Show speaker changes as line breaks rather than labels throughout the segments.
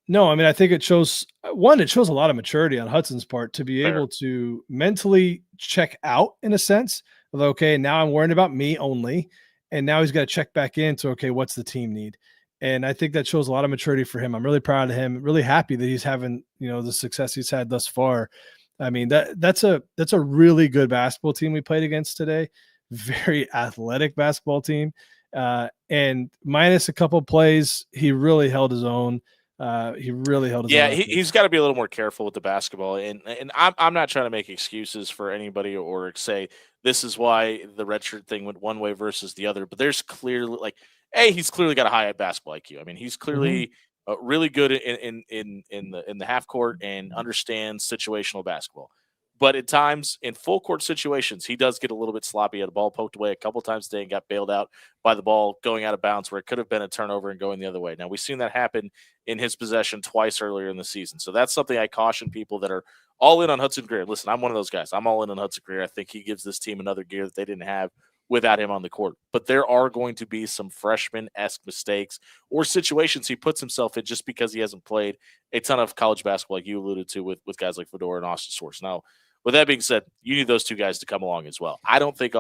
No, I mean, I think it shows a lot of maturity on Hudson's part to be
Fair.
able to mentally check out in a sense of, okay, now I'm worrying about me only. And now he's got to check back into, okay, what's the team need? And I think that shows a lot of maturity for him. I'm really proud of him, really happy that he's having, the success he's had thus far. I mean, that's a really good basketball team we played against today. Very athletic basketball team. And minus a couple plays, he really held his own. He really held his own.
Yeah, he's got to be a little more careful with the basketball. And I'm not trying to make excuses for anybody or say this is why the redshirt thing went one way versus the other. But there's clearly he's clearly got a high basketball IQ. I mean, he's clearly really good in the half court and understands situational basketball. But at times, in full court situations, he does get a little bit sloppy. He had the ball poked away a couple times today and got bailed out by the ball going out of bounds where it could have been a turnover and going the other way. Now, we've seen that happen in his possession twice earlier in the season. So that's something I caution people that are all in on Hudson Greer. Listen, I'm one of those guys. I'm all in on Hudson Greer. I think he gives this team another gear that they didn't have without him on the court. But there are going to be some freshman-esque mistakes or situations he puts himself in just because he hasn't played a ton of college basketball like you alluded to with guys like Fedora and Austin Source. Now, with that being said, you need those two guys to come along as well. I don't think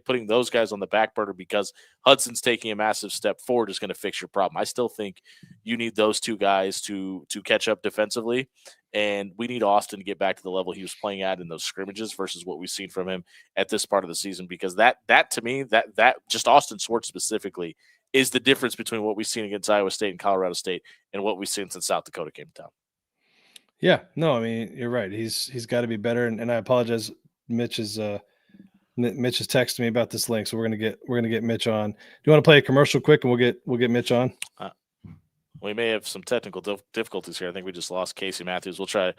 putting those guys on the back burner because Hudson's taking a massive step forward is going to fix your problem. I still think you need those two guys to catch up defensively, and we need Austin to get back to the level he was playing at in those scrimmages versus what we've seen from him at this part of the season. Because that to me, that just Austin Swartz specifically is the difference between what we've seen against Iowa State and Colorado State and what we've seen since South Dakota came to town.
Yeah, no, I mean, you're right. He's got to be better. And I apologize. Mitch is texting me about this link. So we're going to get Mitch on. Do you want to play a commercial quick and we'll get Mitch on?
We may have some technical difficulties here. I think we just lost Casey Matthews. We'll try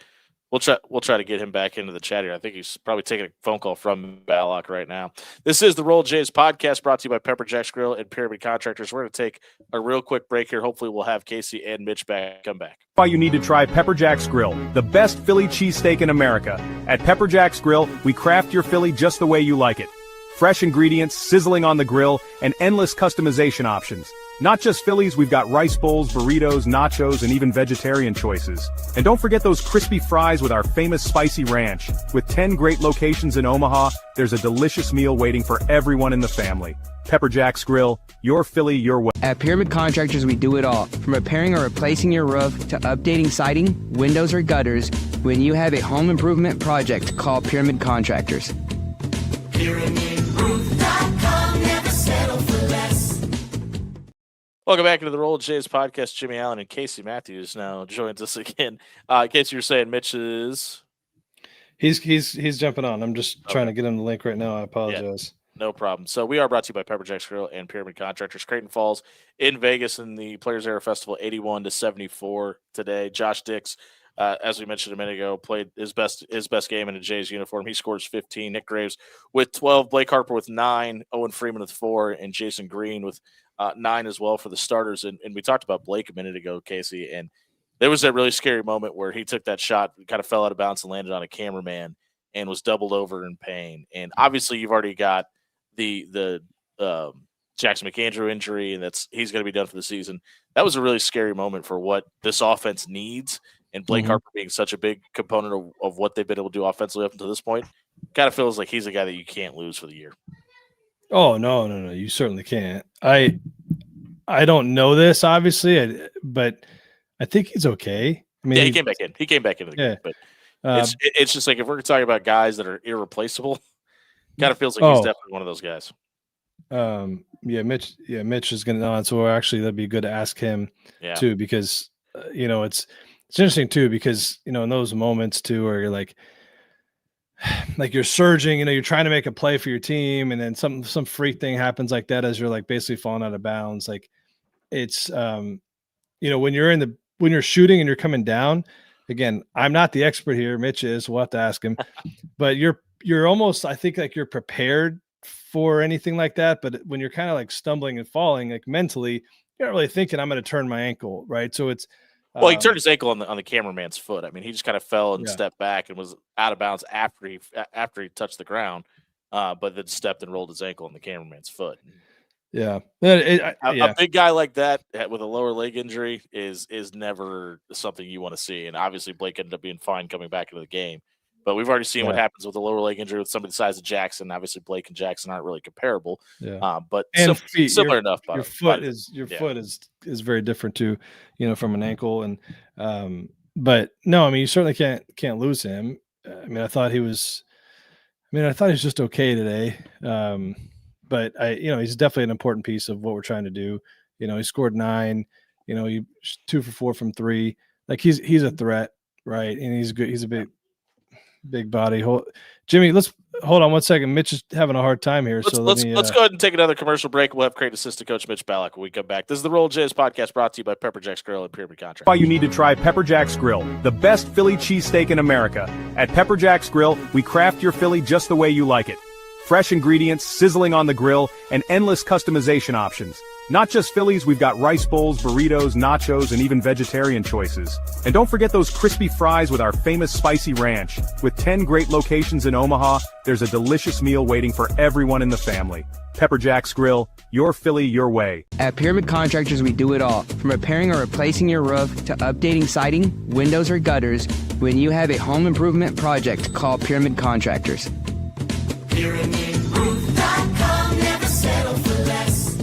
to get him back into the chat here. I think he's probably taking a phone call from Ballock right now. This is the Roll Jays podcast brought to you by Pepper Jack's Grill and Pyramid Contractors. We're going to take a real quick break here. Hopefully we'll have Casey and Mitch come back.
Why you need to try Pepper Jack's Grill, the best Philly cheesesteak in America. At Pepper Jack's Grill, we craft your Philly just the way you like it. Fresh ingredients, sizzling on the grill, and endless customization options. Not just Phillies, we've got rice bowls, burritos, nachos, and even vegetarian choices. And don't forget those crispy fries with our famous spicy ranch. With 10 great locations in Omaha, there's a delicious meal waiting for everyone in the family. Pepper Jack's Grill, your Philly, your way.
At Pyramid Contractors, we do it all. From repairing or replacing your roof to updating siding, windows, or gutters. When you have a home improvement project, call Pyramid Contractors.
PyramidRoof.com, never settle for less.
Welcome back into the Roll Jays podcast. Jimmy Allen and Casey Matthews now joins us again. Casey, you're saying Mitch is...
He's jumping on. I'm just trying to get him the link right now. I apologize.
Yeah, no problem. So we are brought to you by Pepper Jack's Grill and Pyramid Contractors. Creighton Falls in Vegas in the Players Era Festival, 81-74 today. Josh Dix, as we mentioned a minute ago, played his best game in a Jays uniform. He scores 15. Nick Graves with 12. Blake Harper with 9. Owen Freeman with 4. And Jason Green with 9 as well for the starters. And we talked about Blake a minute ago, Casey, and there was that really scary moment where he took that shot, kind of fell out of bounds and landed on a cameraman and was doubled over in pain. And obviously you've already got the Jackson McAndrew injury, and he's going to be done for the season. That was a really scary moment for what this offense needs. And Blake Harper being such a big component of what they've been able to do offensively up until this point, kind of feels like he's a guy that you can't lose for the year.
Oh, no. You certainly can't. I don't know this, obviously, but I think he's okay. I mean,
yeah, he came back in. He came back into the game. But it's just like if we're talking about guys that are irreplaceable, kind of feels like he's definitely one of those guys.
Mitch is going to on. So actually, that'd be good to ask him too, because it's interesting too, because in those moments too, where you're like you're surging, you're trying to make a play for your team, and then some freak thing happens like that as you're like basically falling out of bounds. Like it's when you're shooting and you're coming down. Again, I'm not the expert here. Mitch is. We'll have to ask him, but you're almost, I think, like you're prepared for anything like that. But when you're kind of like stumbling and falling, like mentally, you're not really thinking I'm going to turn my ankle, right? So it's
he turned his ankle on the cameraman's foot. I mean, he just kind of fell and stepped back and was out of bounds after he touched the ground, but then stepped and rolled his ankle on the cameraman's foot.
Yeah.
A big guy like that with a lower leg injury is never something you want to see. And obviously, Blake ended up being fine coming back into the game. But we've already seen what happens with a lower leg injury with somebody the size of Jackson. Obviously, Blake and Jackson aren't really comparable.
Yeah.
But
And feet,
similar enough.
Your foot is very different too, from an ankle. And but no, I mean, you certainly can't lose him. I thought he was just okay today. But he's definitely an important piece of what we're trying to do. He scored 9. He 2 for 4 from 3. Like he's a threat, right? And he's good. He's a big body. Jimmy, let's hold on one second. Mitch is having a hard time here.
Let's go ahead and take another commercial break. We'll have Creighton assistant coach Mitch Ballack when we come back. This is the Roll Jays podcast brought to you by Pepper Jack's Grill and Pyramid Contract.
Why you need to try Pepper Jack's Grill, the best Philly cheesesteak in America. At Pepper Jack's Grill, we craft your Philly just the way you like it. Fresh ingredients, sizzling on the grill, and endless customization options. Not just Phillies, we've got rice bowls, burritos, nachos, and even vegetarian choices. And don't forget those crispy fries with our famous spicy ranch. With 10 great locations in Omaha, there's a delicious meal waiting for everyone in the family. Pepper Jack's Grill, your Philly, your way.
At Pyramid Contractors, we do it all. From repairing or replacing your roof to updating siding, windows, or gutters. When you have a home improvement project, call Pyramid Contractors.
PyramidRoof.com, never settle for less.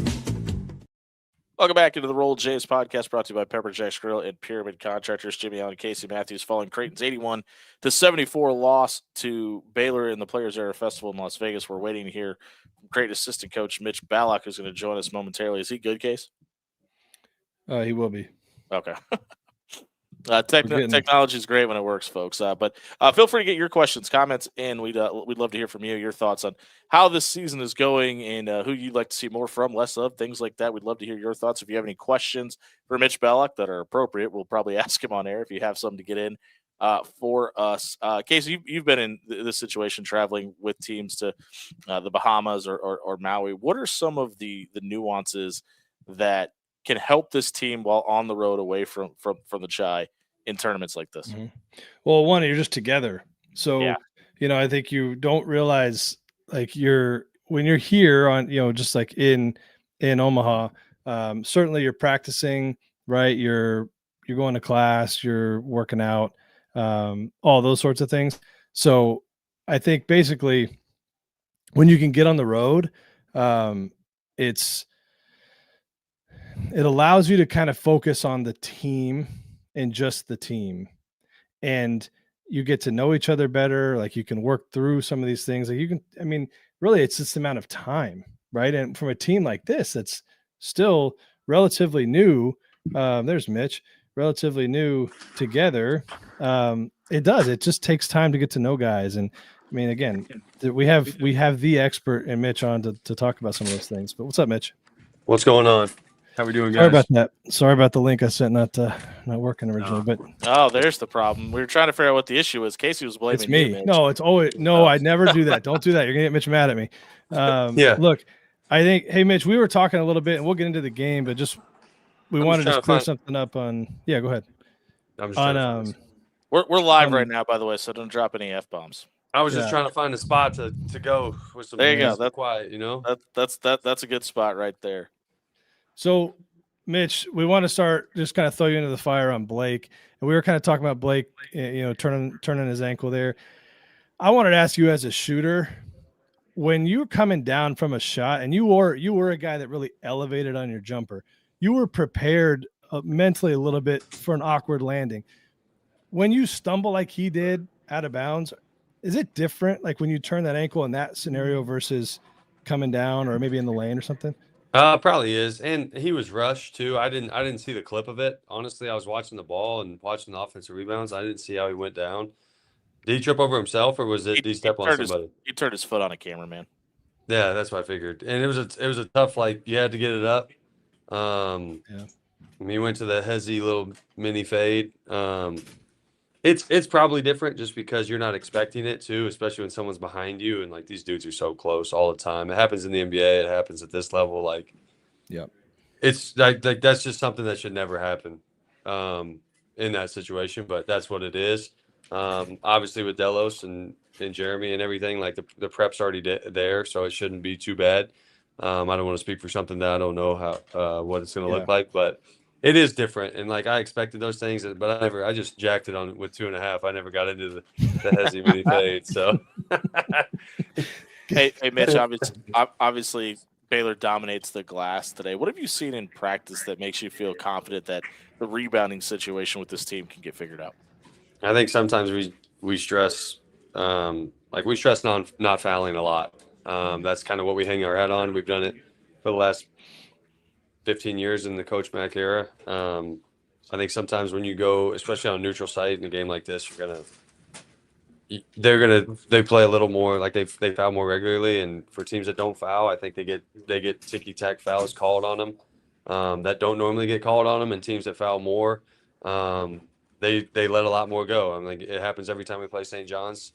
Welcome back into the Roll Jays podcast brought to you by Pepper Jack's Grill and Pyramid Contractors. Jimmy Allen and Casey Matthews following Creighton's 81-74 loss to Baylor in the Players Era Festival in Las Vegas. We're waiting to hear from Creighton assistant coach Mitch Ballack, who's going to join us momentarily. Is he good, Case?
He will be.
Okay. Technology is great when it works, folks. But feel free to get your questions, comments, and we'd love to hear from you, your thoughts on how this season is going and who you'd like to see more from, less of, things like that. We'd love to hear your thoughts. If you have any questions for Mitch Ballack that are appropriate, we'll probably ask him on air if you have something to get in for us. Casey, you've been in this situation traveling with teams to the Bahamas or Maui. What are some of the nuances that can help this team while on the road away from the Chi in tournaments like this?
Mm-hmm. Well, one, you're just together. So,
Yeah.
I think you don't realize like when you're here on, just like in Omaha, certainly you're practicing, right? You're going to class, you're working out, all those sorts of things. So I think basically when you can get on the road, it allows you to kind of focus on the team and just the team, and you get to know each other better. Like you can work through some of these things. Like really it's just the amount of time, right? And from a team like this, that's still relatively new. There's Mitch, relatively new together. It just takes time to get to know guys. And again, we have the expert and Mitch on to talk about some of those things, but what's up, Mitch?
What's going on? How we doing, guys?
Sorry about that. Sorry about the link I sent not working originally, but
There's the problem. We were trying to figure out what the issue is. Casey was blaming
it's me.
you, Mitch.
No, it's always no. I never do that. Don't do that. You're gonna get Mitch mad at me.
Yeah.
Look, I think. Hey, Mitch, we were talking a little bit, and we'll get into the game, but we wanted to clear something up on. Yeah, go ahead.
I'm just
we're live right now, by the way, so don't drop any F-bombs.
I was just trying to find a spot to go with some.
There you go.
That's quiet,
That's a good spot right there.
So, Mitch, we want to start just kind of throw you into the fire on Blake, and we were kind of talking about Blake, turning his ankle there. I wanted to ask you as a shooter, when you were coming down from a shot, and you were a guy that really elevated on your jumper, you were prepared mentally a little bit for an awkward landing. When you stumble like he did out of bounds, is it different? Like when you turn that ankle in that scenario versus coming down or maybe in the lane or something?
Probably is. And he was rushed too. I didn't see the clip of it. Honestly, I was watching the ball and watching the offensive rebounds. I didn't see how he went down. Did he trip over himself, or did he step on somebody?
He turned his foot on a cameraman.
Yeah, that's what I figured. And it was a tough, you had to get it up. He went to the hezzy little mini fade. It's probably different just because you're not expecting it too, especially when someone's behind you and these dudes are so close all the time. It happens in the NBA. It happens at this level. It's that's just something that should never happen in that situation, but that's what it is. Obviously with Delos and Jeremy and everything, the prep's already there, so it shouldn't be too bad. I don't want to speak for something that I don't know how what it's going to
Yeah.
look like, but it is different. And like I expected those things, but I just jacked it on with 2.5. I never got into the hezzy mini fade. So
Hey, Mitch. Obviously, Baylor dominates the glass today. What have you seen in practice that makes you feel confident that the rebounding situation with this team can get figured out?
I think sometimes we stress like we stress not fouling a lot. That's kind of what we hang our hat on. We've done it for the last 15 years in the Coach Mack era. I think sometimes when you go, especially on a neutral site in a game like this, they play a little more like they foul more regularly. And for teams that don't foul, I think they get ticky tack fouls called on them that don't normally get called on them, and teams that foul more. They let a lot more go. I mean, it happens every time we play St. John's.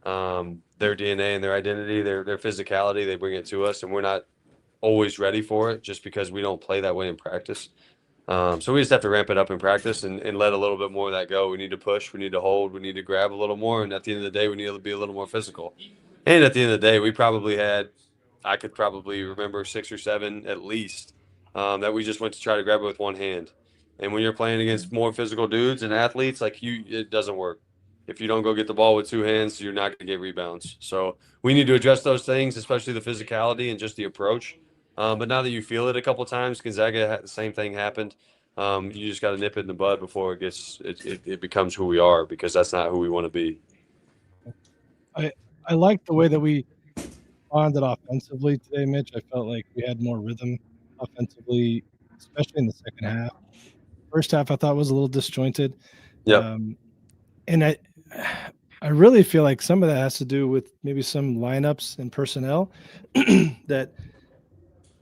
Their DNA and their identity, their physicality, they bring it to us, and we're not always ready for it just because we don't play that way in practice. So we just have to ramp it up in practice and let a little bit more of that go. We need to push, we need to hold, we need to grab a little more, and at the end of the day, we need to be a little more physical. And at the end of the day, I could probably remember 6 or 7 at least that we just went to try to grab it with one hand. And when you're playing against more physical dudes and athletes, like it doesn't work. If you don't go get the ball with 2 hands, you're not going to get rebounds. So we need to address those things, especially the physicality and just the approach. But now that you feel it a couple times, Gonzaga, the same thing happened. You just got to nip it in the bud before it becomes who we are, because that's not who we want to be.
I like the way that we responded offensively today, Mitch. I felt like we had more rhythm offensively, especially in the second half. First half I thought was a little disjointed.
Yep.
And I really feel like some of that has to do with maybe some lineups and personnel that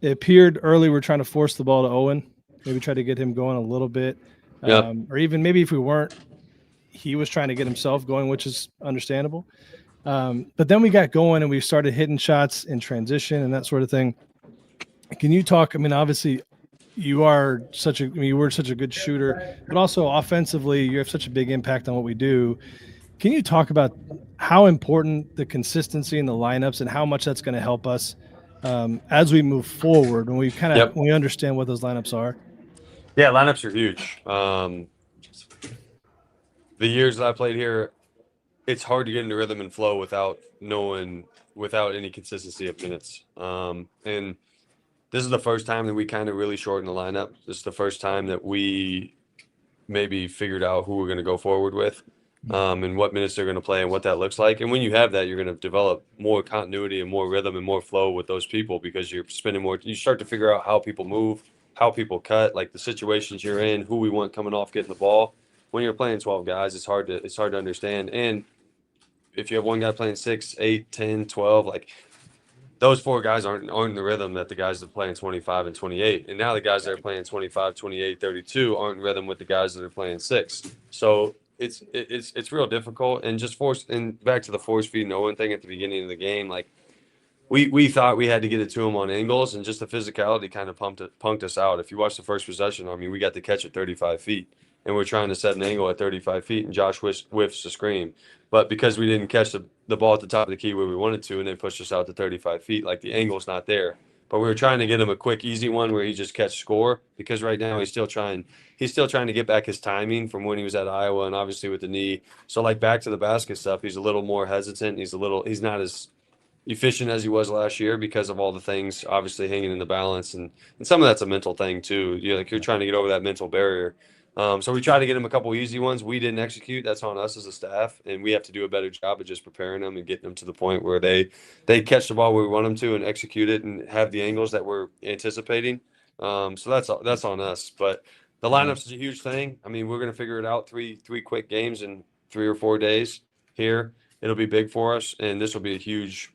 it appeared early we're trying to force the ball to Owen, maybe try to get him going a little bit.
Yep.
Or even maybe if we weren't, he was trying to get himself going, which is understandable. But then we got going and we started hitting shots in transition and that sort of thing. Can you talk? I mean, obviously you were such a good shooter, but also offensively, you have such a big impact on what we do. Can you talk about how important the consistency in the lineups and how much that's going to help us as we move forward when we when we understand what those lineups are?
Yeah, lineups are huge. The years that I played here, it's hard to get into rhythm and flow without any consistency of minutes. And this is the first time that we kind of really shortened the lineup. This is the first time that we maybe figured out who we're going to go forward with, and what minutes they're going to play and what that looks like. And when you have that, you're going to develop more continuity and more rhythm and more flow with those people, because you're spending more. You start to figure out how people move, how people cut, like the situations you're in, who we want coming off getting the ball. When you're playing 12 guys, it's hard to understand. And if you have one guy playing 6, 8, 10, 12, like those 4 guys aren't in the rhythm that the guys that are playing 25 and 28. And now the guys that are playing 25, 28, 32 aren't in rhythm with the guys that are playing 6. So it's real difficult. And just back to the force feeding Owen thing at the beginning of the game, like we thought we had to get it to him on angles, and just the physicality kind of punked us out. If you watch the first possession, I mean, we got the catch at 35 feet, and we're trying to set an angle at 35 feet, and Josh whiffs the screen. But because we didn't catch the ball at the top of the key where we wanted to, and they pushed us out to 35 feet, like the angle's not there. But we were trying to get him a quick, easy one where he just catch score, because right now he's still trying to get back his timing from when he was at Iowa, and obviously with the knee. So like back to the basket stuff, he's a little more hesitant. He's not as efficient as he was last year because of all the things obviously hanging in the balance, and some of that's a mental thing too. You're trying to get over that mental barrier. So we tried to get him a couple easy ones. We didn't execute. That's on us as a staff, and we have to do a better job of just preparing them and getting them to the point where they catch the ball where we want them to and execute it and have the angles that we're anticipating. So that's on us. But the lineups is a huge thing. I mean, we're going to figure it out three quick games in 3 or 4 days here. It'll be big for us, and this will be a huge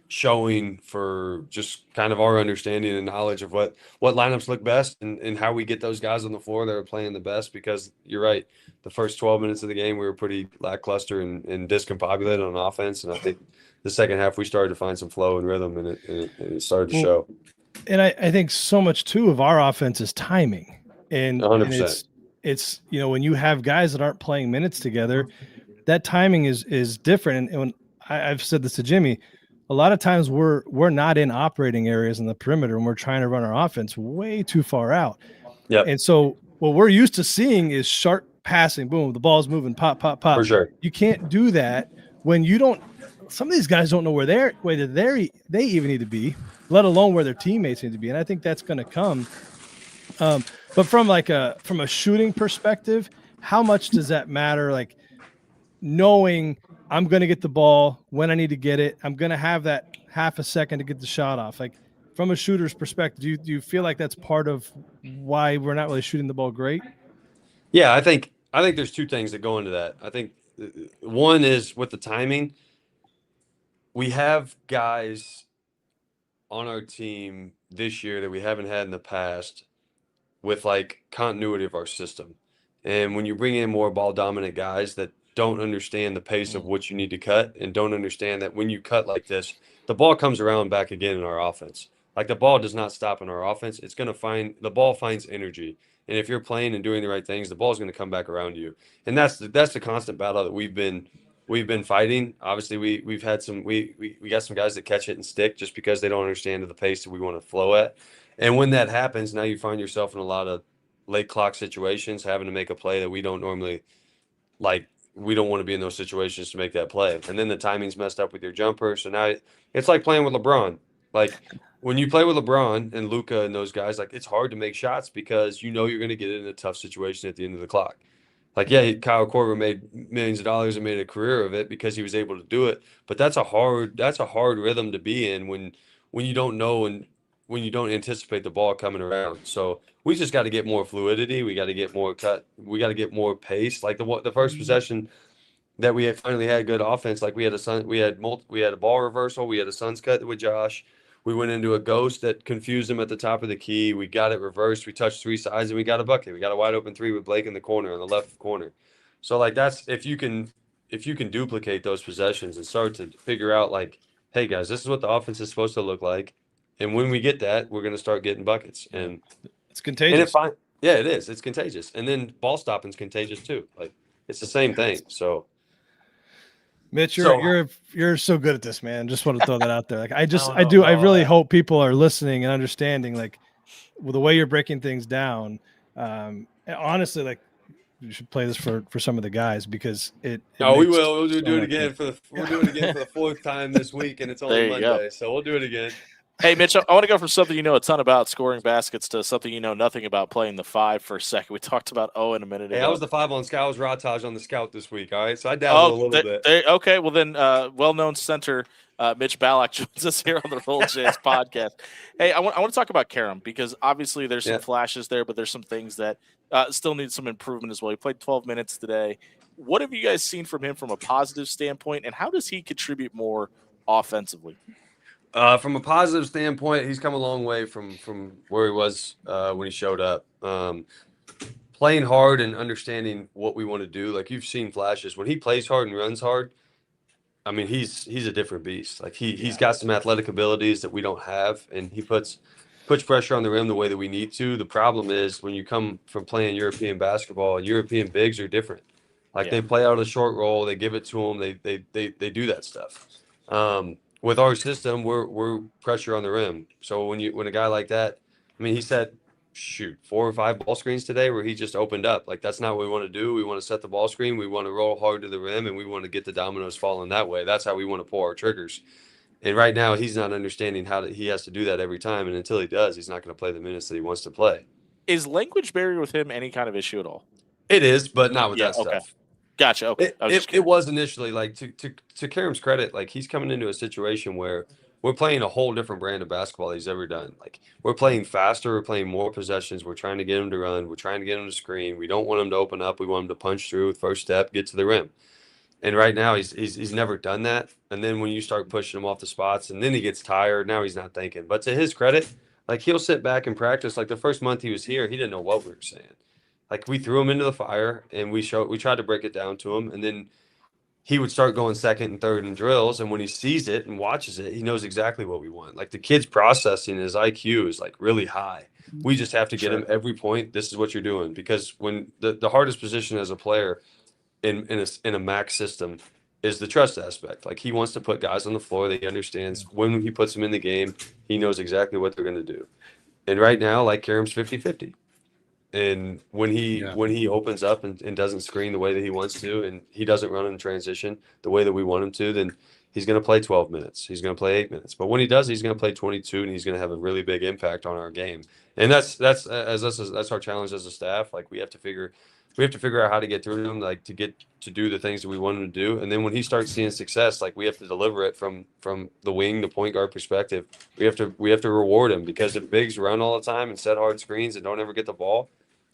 showing for just kind of our understanding and knowledge of what lineups look best and how we get those guys on the floor that are playing the best. Because you're right, the first 12 minutes of the game we were pretty lackluster and discombobulated on offense, and I think the second half we started to find some flow and rhythm, and it started to show.
And I think so much too of our offense is timing, and
100%.
It's when you have guys that aren't playing minutes together, that timing is different. And when I've said this to Jimmy, a lot of times we're not in operating areas in the perimeter and we're trying to run our offense way too far out.
Yep.
And so what we're used to seeing is sharp passing, boom, the ball's moving, pop, pop, pop.
For sure.
You can't do that when you don't. Some of these guys don't know where they even need to be, let alone where their teammates need to be. And I think that's going to come. But from a shooting perspective, how much does that matter? Like knowing I'm going to get the ball when I need to get it. I'm going to have that half a second to get the shot off. Like from a shooter's perspective, do you feel like that's part of why we're not really shooting the ball great?
Yeah, I think there's two things that go into that. I think one is with the timing. We have guys on our team this year that we haven't had in the past with like continuity of our system. And when you bring in more ball dominant guys that don't understand the pace of what you need to cut and don't understand that when you cut like this, the ball comes around back again in our offense. Like the ball does not stop in our offense. It's going to the ball finds energy. And if you're playing and doing the right things, the ball is going to come back around you. And that's the constant battle that we've been fighting. Obviously, we got some guys that catch it and stick just because they don't understand the pace that we want to flow at. And when that happens, now you find yourself in a lot of late clock situations, having to make a play that we don't normally like. We don't want to be in those situations to make that play. And then the timing's messed up with your jumper. So now it's like playing with LeBron. Like when you play with LeBron and Luka and those guys, like it's hard to make shots because you know you're going to get in a tough situation at the end of the clock. Like, yeah, Kyle Korver made millions of dollars and made a career of it because he was able to do it. But that's a hard rhythm to be in when you don't know and when you don't anticipate the ball coming around. So we just got to get more fluidity. We got to get more cut. We got to get more pace. Like the first possession that we had finally had good offense. Like we had a ball reversal. We had a Suns cut with Josh. We went into a ghost that confused him at the top of the key. We got it reversed. We touched three sides and we got a bucket. We got a wide open three with Blake in the corner on the left corner. So like that's if you can duplicate those possessions and start to figure out like, hey guys, this is what the offense is supposed to look like. And when we get that, we're going to start getting buckets. And
it's contagious.
Yeah, it is. It's contagious. And then ball stopping is contagious too. Like it's the same thing. So
Mitch, you're so good at this, man. Just want to throw that out there. Like I really hope people are listening and understanding like the way you're breaking things down. Honestly, like you should play this for some of the guys because we will. We'll do it again
we'll do it again for the fourth time this week, and it's only Monday, so we'll do it again.
Hey, Mitch, I want to go from something you know a ton about, scoring baskets, to something you know nothing about, playing the five for a second. We talked about Owen a minute ago.
Hey, I was the five on Scout. I was Rataj on the Scout this week, all right? So I dabbled a little bit.
Okay, well then, well-known center Mitch Ballack joins us here on the Roll Jazz podcast. Hey, I want to talk about Karam because obviously there's some flashes there, but there's some things that still need some improvement as well. He played 12 minutes today. What have you guys seen from him from a positive standpoint, and how does he contribute more offensively?
From a positive standpoint, he's come a long way from where he was when he showed up. Playing hard and understanding what we want to do. Like you've seen flashes when he plays hard and runs hard. I mean, he's a different beast. Like he's got some athletic abilities that we don't have, and he puts pressure on the rim the way that we need to. The problem is when you come from playing European basketball, European bigs are different. Like they play out of the short roll, they give it to them, they do that stuff. With our system, we're pressure on the rim. So when a guy like that, I mean, he said, 4 or 5 ball screens today where he just opened up. Like that's not what we want to do. We want to set the ball screen. We want to roll hard to the rim, and we want to get the dominoes falling that way. That's how we want to pull our triggers. And right now, he's not understanding how he has to do that every time. And until he does, he's not going to play the minutes that he wants to play.
Is language barrier with him any kind of issue at all?
It is, but not with that stuff.
Gotcha. Okay.
It was initially like to Karam's credit, like he's coming into a situation where we're playing a whole different brand of basketball he's ever done. Like we're playing faster, we're playing more possessions, we're trying to get him to run, we're trying to get him to screen. We don't want him to open up. We want him to punch through with first step, get to the rim. And right now he's never done that. And then when you start pushing him off the spots and then he gets tired, now he's not thinking. But to his credit, like he'll sit back and practice. Like the first month he was here, he didn't know what we were saying. Like we threw him into the fire and we tried to break it down to him, and then he would start going second and third in drills. And when he sees it and watches it, he knows exactly what we want. Like the kid's processing, his IQ is like really high. We just have to get him every point. This is what you're doing, because when the hardest position as a player in a MAC system is the trust aspect. Like he wants to put guys on the floor that he understands when he puts them in the game, he knows exactly what they're going to do. And right now, like Karam's 50-50. And when he opens up and doesn't screen the way that he wants to, and he doesn't run in transition the way that we want him to, then he's going to play 12 minutes. He's going to play 8 minutes. But when he does, he's going to play 22, and he's going to have a really big impact on our game. And that's our challenge as a staff. Like we have to figure out how to get through them, like to do the things that we want him to do. And then when he starts seeing success, like we have to deliver it from the wing, the point guard perspective. We have to reward him, because if bigs run all the time and set hard screens and don't ever get the ball,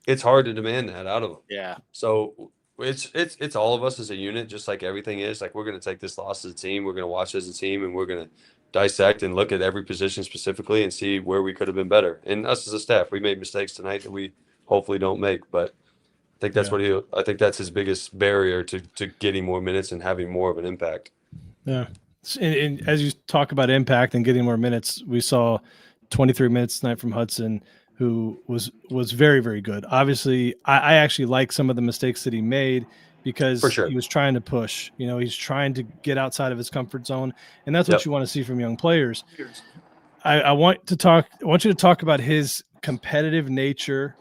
it's hard to demand that out of them.
Yeah.
So it's all of us as a unit, just like everything is. Like we're going to take this loss as a team. We're going to watch as a team, and we're going to dissect and look at every position specifically and see where we could have been better. And us as a staff, we made mistakes tonight that we hopefully don't make. But I think that's I think that's his biggest barrier to getting more minutes and having more of an impact.
Yeah. And as you talk about impact and getting more minutes, we saw 23 minutes tonight from Hudson, who was very, very good. Obviously, I actually like some of the mistakes that he made, because
For sure.
he was trying to push. You know, he's trying to get outside of his comfort zone, and that's what you want to see from young players. I want you to talk about his competitive nature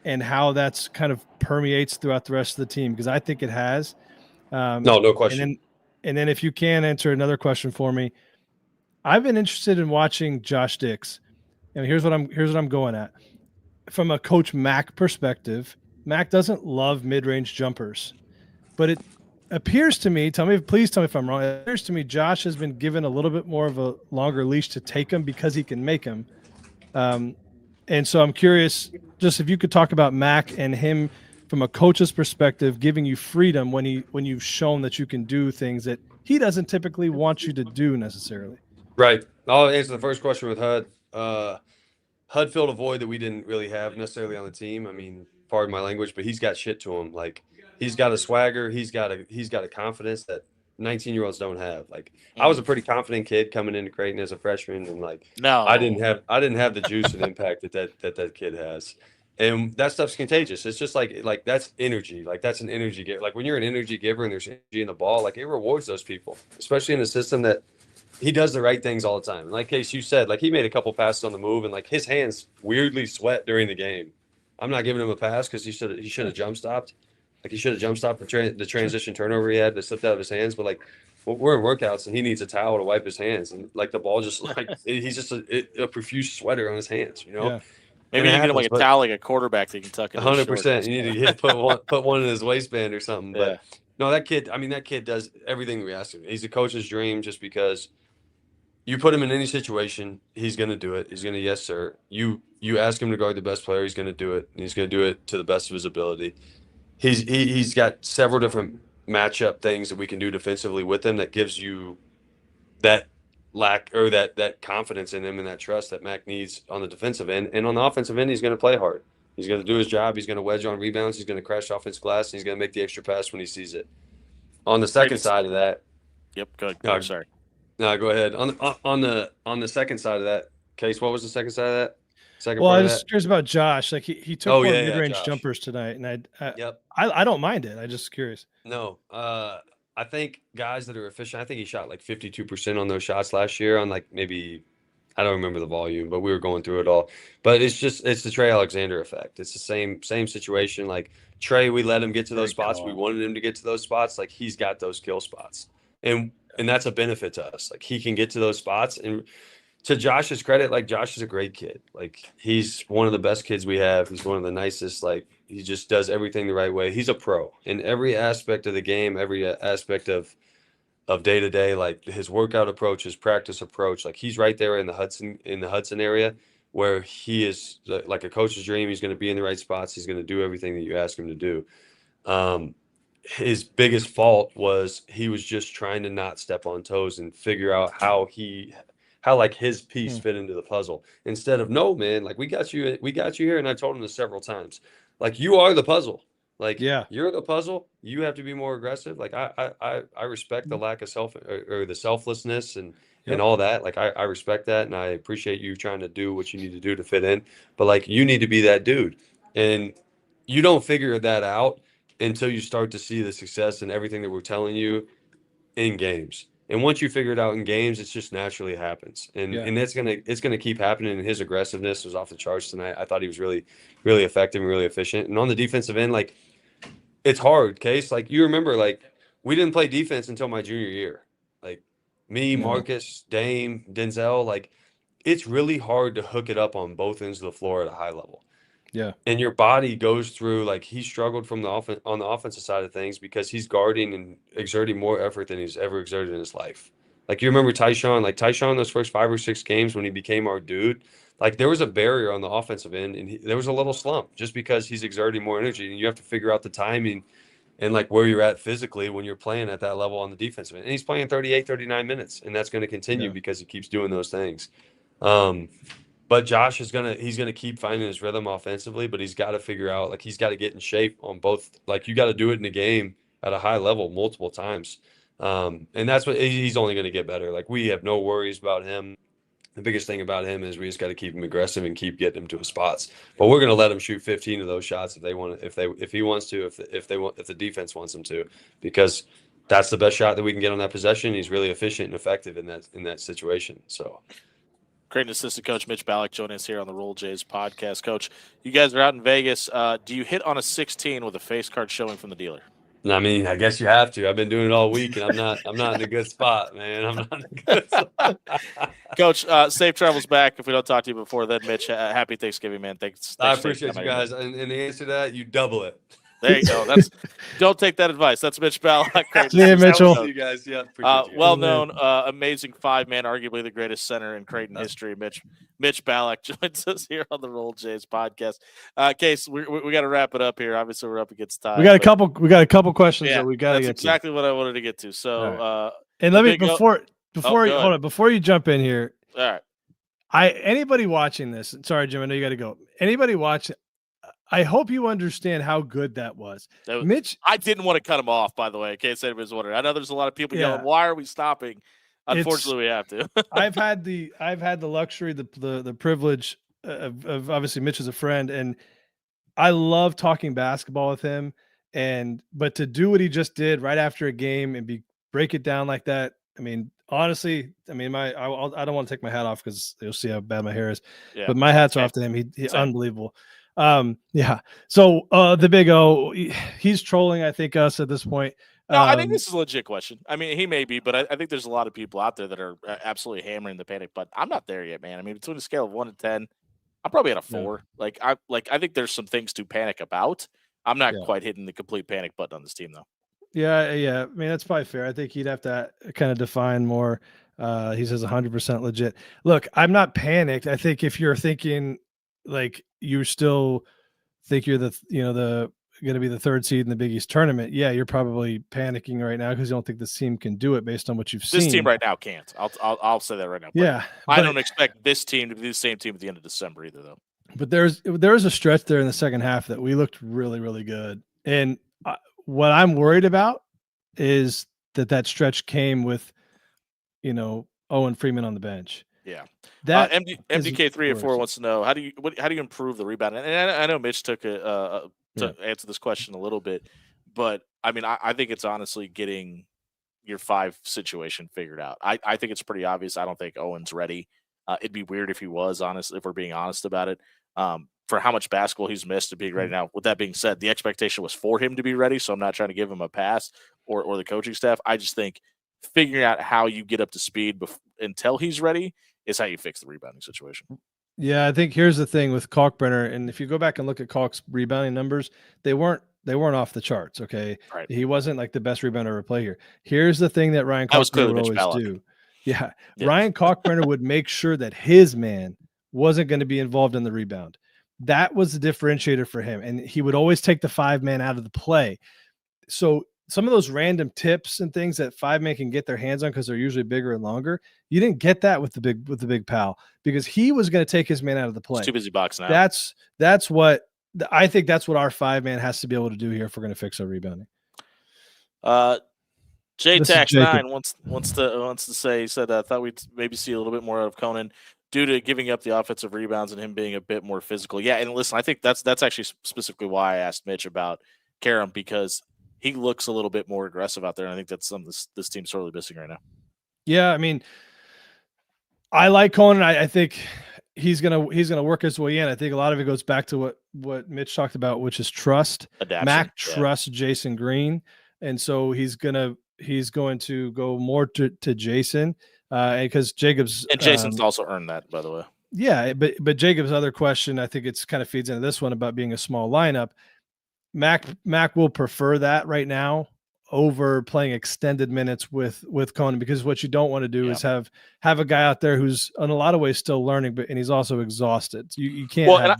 and how that's kind of permeates throughout the rest of the team, because I think it has.
No question.
And then if you can answer another question for me, I've been interested in watching Josh Dix. And here's what I'm going at. From a Coach Mack perspective, Mack doesn't love mid-range jumpers, but it appears to me, please tell me if I'm wrong. It appears to me Josh has been given a little bit more of a longer leash to take them because he can make them. And so I'm curious, just if you could talk about Mack and him from a coach's perspective, giving you freedom when you've shown that you can do things that he doesn't typically want you to do necessarily.
Right. I'll answer the first question with HUD. HUD filled a void that we didn't really have necessarily on the team. I mean, pardon my language, but he's got shit to him. Like he's got a swagger. He's got a confidence that 19-year-olds don't have. Like I was a pretty confident kid coming into Creighton as a freshman, and like I didn't have the juice and impact that kid has. And that stuff's contagious. It's just like that's energy. Like that's an energy giver. Like when you're an energy giver and there's energy in the ball, like it rewards those people, especially in a system that he does the right things all the time. And like Case, you said, like he made a couple passes on the move, and like his hands weirdly sweat during the game. I'm not giving him a pass because he should have jump stopped. Like he should have jump stopped the transition turnover he had that slipped out of his hands. But like we're in workouts and he needs a towel to wipe his hands, and like the ball just like he's just a profuse sweater on his hands, you know.
Yeah.
Maybe you get like a towel, like a quarterback that you can tuck in.
100%. You need to put one in his waistband or something.
Yeah.
But no, that kid does everything we ask him. He's a coach's dream, just because you put him in any situation, he's going to do it. He's going to, yes, sir. You ask him to guard the best player, he's going to do it. And he's going to do it to the best of his ability. He's got several different matchup things that we can do defensively with him that gives you that lack or that confidence in him and that trust that Mac needs on the defensive end. And on the offensive end, he's going to play hard. He's going to do his job. He's going to wedge on rebounds. He's going to crash offensive glass. And he's going to make the extra pass when he sees it. On the second side of that.
Yep. Go ahead. Sorry.
No, go ahead. On the second side of that, Case, what was the second side of that?
Well, I was curious about Josh. Like he took more mid-range jumpers tonight, and I don't mind it. I'm just curious.
No, I think guys that are efficient. I think he shot like 52% on those shots last year. On like maybe I don't remember the volume, but we were going through it all. But it's the Trey Alexander effect. It's the same situation. Like Trey, we let him get to those spots. We wanted him to get to those spots. Like he's got those kill spots, and that's a benefit to us. Like he can get to those spots. And to Josh's credit, like Josh is a great kid. Like he's one of the best kids we have. He's one of the nicest. Like he just does everything the right way. He's a pro in every aspect of the game, every aspect of day to day. Like his workout approach, his practice approach. Like he's right there in the Hudson area where he is like a coach's dream. He's going to be in the right spots. He's going to do everything that you ask him to do. His biggest fault was he was just trying to not step on toes and figure out how like his piece fit into the puzzle, instead of, no, man, like we got you here. And I told him this several times, like you are the puzzle. Like, you're the puzzle. You have to be more aggressive. Like I respect the lack of or the selflessness and all that. Like I respect that. And I appreciate you trying to do what you need to do to fit in, but like, you need to be that dude. And you don't figure that out until you start to see the success and everything that we're telling you in games. And once you figure it out in games, it just naturally happens. And
Yeah.
and it's gonna keep happening. And his aggressiveness was off the charts tonight. I thought he was really, really effective and really efficient. And on the defensive end, like it's hard, Case. Like you remember, like we didn't play defense until my junior year. Like me,
No.
Marcus, Dame, Denzel, like it's really hard to hook it up on both ends of the floor at a high level.
Yeah.
And your body goes through like he struggled from the on the offensive side of things because he's guarding and exerting more effort than he's ever exerted in his life. Like you remember Tyshawn, like Tyshawn those first 5 or 6 games when he became our dude, like there was a barrier on the offensive end and there was a little slump just because he's exerting more energy and you have to figure out the timing and like where you're at physically when you're playing at that level on the defensive end. And he's playing 38, 39 minutes and that's going to continue
Yeah.
because he keeps doing those things. But Josh he's gonna keep finding his rhythm offensively, but he's got to figure out like he's got to get in shape on both. Like you got to do it in a game at a high level multiple times, and that's what he's only going to get better. Like we have no worries about him. The biggest thing about him is we just got to keep him aggressive and keep getting him to his spots. But we're going to let him shoot 15 of those shots if they want, if he wants to, if the defense wants him to, because that's the best shot that we can get on that possession. He's really efficient and effective in that situation. So.
Creighton assistant coach Mitch Ballack joining us here on the Roll Jays podcast. Coach, you guys are out in Vegas. Do you hit on a 16 with a face card showing from the dealer?
I mean, I guess you have to. I've been doing it all week, and I'm not in a good spot, man. I'm not in a good spot.
Coach, safe travels back. If we don't talk to you before then, Mitch, happy Thanksgiving, man. Thanks
I
for taking
appreciate
time
you
out of
guys. And the answer to that, you double it.
There you go. Don't take that advice. That's Mitch Ballack.
See you, Mitchell.
See you guys. Yeah, appreciate you guys.
Well-known, amazing 5-man, arguably the greatest center in Creighton history. Mitch Ballack joins us here on the Roll Jays podcast. Case, we got to wrap it up here. Obviously, we're up against time.
We got a couple questions
Yeah,
that we got to
that's
get
exactly what I wanted to get to. So,
right. And let me before you jump in here.
All right.
Anybody watching this? Sorry, Jim. I know you got to go. Anybody watching? I hope you understand how good that was. Mitch,
I didn't want to cut him off, by the way, in case anybody's wondering. I know there's a lot of people yelling, "Why are we stopping?" Unfortunately, we have to.
I've had the luxury, the privilege of obviously Mitch is a friend, and I love talking basketball with him. But to do what he just did right after a game and break it down like that, I mean, honestly, I mean, I don't want to take my hat off because you'll see how bad my hair is. Yeah, but my hats are off to him. He's unbelievable. Yeah. So the Big O, he's trolling, I think, us at this point.
No, I think this is a legit question. I mean, he may be, but I think there's a lot of people out there that are absolutely hammering the panic button. I'm not there yet, man. I mean, between a scale of 1 to 10, I'm probably at a 4. Yeah. I think there's some things to panic about. I'm not quite hitting the complete panic button on this team, though.
Yeah. I mean, that's probably fair. I think he'd have to kind of define more. He says 100% legit. Look, I'm not panicked. I think if you're thinking like you still think you're going to be the 3rd seed in the Big East tournament, yeah, you're probably panicking right now because you don't think this team can do it based on what you've seen.
This team right now can't. I'll say that right now.
Yeah,
I don't expect this team to be the same team at the end of December either, though.
But there was a stretch there in the second half that we looked really, really good. And what I'm worried about is that stretch came with, Owen Freeman on the bench.
Yeah. That MDK 3 and 4 wants to know how do you improve the rebound? And I know Mitch took to answer this question a little bit, but I mean I think it's honestly getting your 5 situation figured out. I think it's pretty obvious. I don't think Owen's ready. It'd be weird if he was, honest, if we're being honest about it. For how much basketball he's missed to be ready now. With that being said, the expectation was for him to be ready, so I'm not trying to give him a pass or the coaching staff. I just think figuring out how you get up to speed until he's ready is how you fix the rebounding situation.
Yeah, I think here's the thing with Kalkbrenner, and if you go back and look at Kalk's rebounding numbers, they weren't off the charts. Okay,
right.
He wasn't like the best rebounder ever play here. Here's the thing that Ryan Kalkbrenner would always do. Yeah, Ryan Kalkbrenner would make sure that his man wasn't going to be involved in the rebound. That was the differentiator for him, and he would always take the 5-man out of the play. So some of those random tips and things that 5-man can get their hands on because they're usually bigger and longer, you didn't get that with the big pal because he was going to take his man out of the play.
He's too busy boxing out.
That's what I think. That's what our 5-man has to be able to do here if we're going to fix our rebounding.
JTax9 wants to say, he said, I thought we'd maybe see a little bit more out of Conan due to giving up the offensive rebounds and him being a bit more physical. Yeah, and listen, I think that's actually specifically why I asked Mitch about Karam, because he looks a little bit more aggressive out there. And I think that's something this team's sorely missing right now.
Yeah, I mean, I like Conan. I think he's gonna work his way in. I think a lot of it goes back to what Mitch talked about, which is trust.
Adaption.
Mac trusts Jason Green, and so he's going to go more to Jason, because Jacobs
and Jason's also earned that, by the way.
Yeah, but Jacob's other question, I think it's kind of feeds into this one about being a small lineup. Mac will prefer that right now over playing extended minutes with Conan, because what you don't want to do is have a guy out there who's in a lot of ways still learning, and he's also exhausted. You can't.
Well,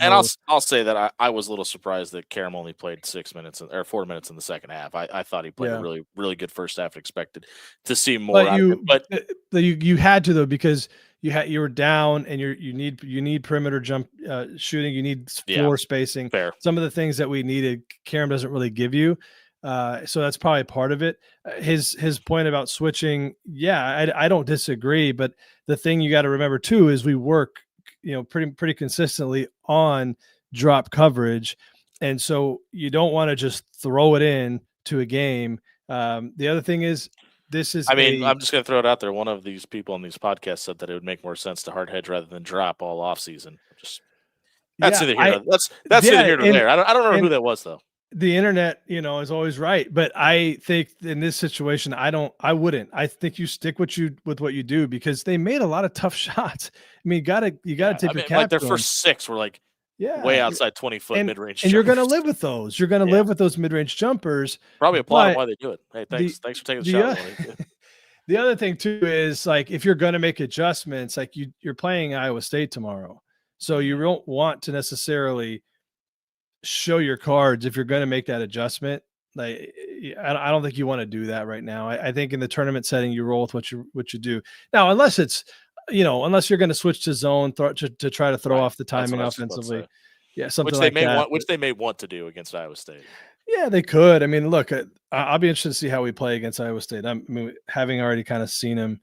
I'll say that I was a little surprised that Karam only played 6 minutes or 4 minutes in the second half. I thought he played a really, really good first half. Expected to see more out of him, but
you had to, though, because you were down, and you need perimeter jump shooting. You need floor spacing.
Fair.
Some of the things that we needed, Karam doesn't really give you. So that's probably part of it. His point about switching, I don't disagree, but the thing you got to remember too is we work, pretty consistently on drop coverage, and so you don't want to just throw it in to a game. The other thing is, I'm
just going to throw it out there. One of these people on these podcasts said that it would make more sense to hard hedge rather than drop all off season. That's neither here. That's neither here nor there. I don't remember who that was though.
The internet, is always right, but I think in this situation, I wouldn't. I think you stick with what you do, because they made a lot of tough shots. I mean, you gotta tip your cap.
Like their first 6 were like way outside 20-foot mid-range.
And you're gonna live with those. You're gonna live with those mid-range jumpers.
Probably applaud them why they do it. Hey, thanks for taking the shot.
The other thing too is, like, if you're gonna make adjustments, like you're playing Iowa State tomorrow, so you don't want to necessarily show your cards if you're going to make that adjustment. Like, I don't think you want to do that right now. I think in the tournament setting, you roll with what you do now, unless it's, unless you're going to switch to zone to try to throw off the timing offensively. Yeah. Something
which they may want to do against Iowa State.
Yeah, they could. I mean, look, I'll be interested to see how we play against Iowa State. Having already kind of seen him,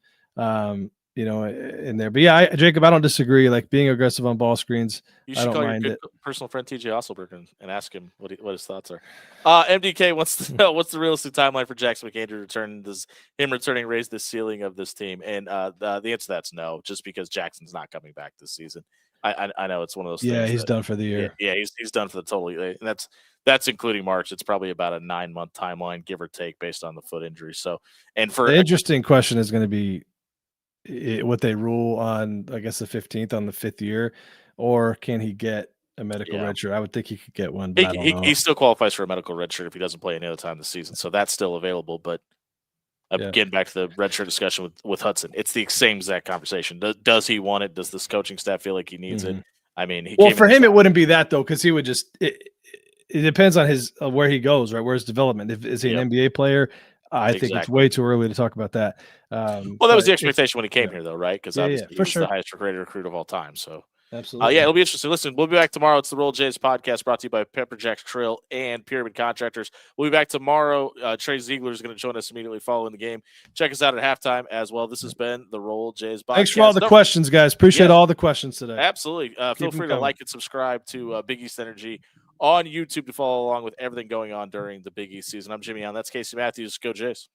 in there. But Jacob, I don't disagree. Like, being aggressive on ball screens,
you should call your good personal friend TJ Osselberg and ask him what his thoughts are. MDK wants to know, what's the realistic timeline for Jackson McAndrew return? Does him returning raise the ceiling of this team? And the answer to that's no, just because Jackson's not coming back this season. I know it's one of those things.
Yeah, he's done for the year.
Yeah, he's done for the total. And that's including March. It's probably about a 9-month timeline, give or take, based on the foot injury. So, and for
the interesting question is going to be what they rule on, I guess, the 15th on the 5th year, or can he get a medical redshirt? I would think he could get one, but
he still qualifies for a medical redshirt if he doesn't play any other time this season. So that's still available. But getting back to the redshirt discussion with Hudson, it's the same exact conversation. Does he want it? Does this coaching staff feel like he needs it? I mean,
for him, it wouldn't be that, though, because he would just it depends on his where he goes, right? Where's development? Is he an NBA player? I think it's way too early to talk about that.
Well, that was the expectation when he came here, though, right? Because obviously he was the highest rated recruit of all time. So,
absolutely.
It'll be interesting. Listen, we'll be back tomorrow. It's the Roll Jays podcast brought to you by Pepper Jack's Trill and Pyramid Contractors. We'll be back tomorrow. Trey Ziegler is going to join us immediately following the game. Check us out at halftime as well. This has been the Roll Jays podcast.
Thanks for all the questions, guys. Appreciate all the questions today.
Absolutely. Feel free to like and subscribe to Big East Energy on YouTube to follow along with everything going on during the Big East season. I'm Jimmy Allen. That's Casey Matthews. Go Jays.